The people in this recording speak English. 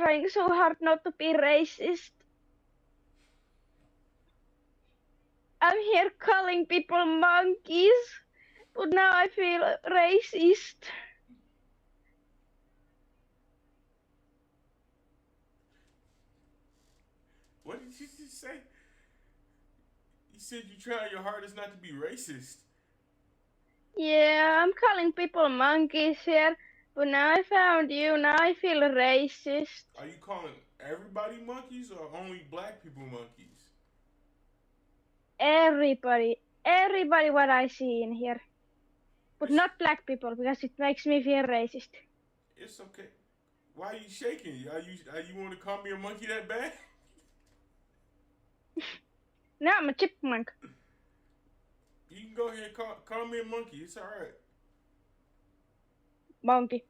trying so hard not to be racist. I'm here calling people monkeys, but now I feel racist. What did you just say? You said you try your hardest not to be racist. Yeah, I'm calling people monkeys here, but now I found you, now I feel racist. Are you calling everybody monkeys or only black people monkeys? Everybody what I see in here. But It's not black people, because it makes me feel racist. it's okay. Why are you shaking? Are you want to call me a monkey that bad? No, I'm a chipmunk. You can go ahead and call me a monkey. It's all right. Monkey.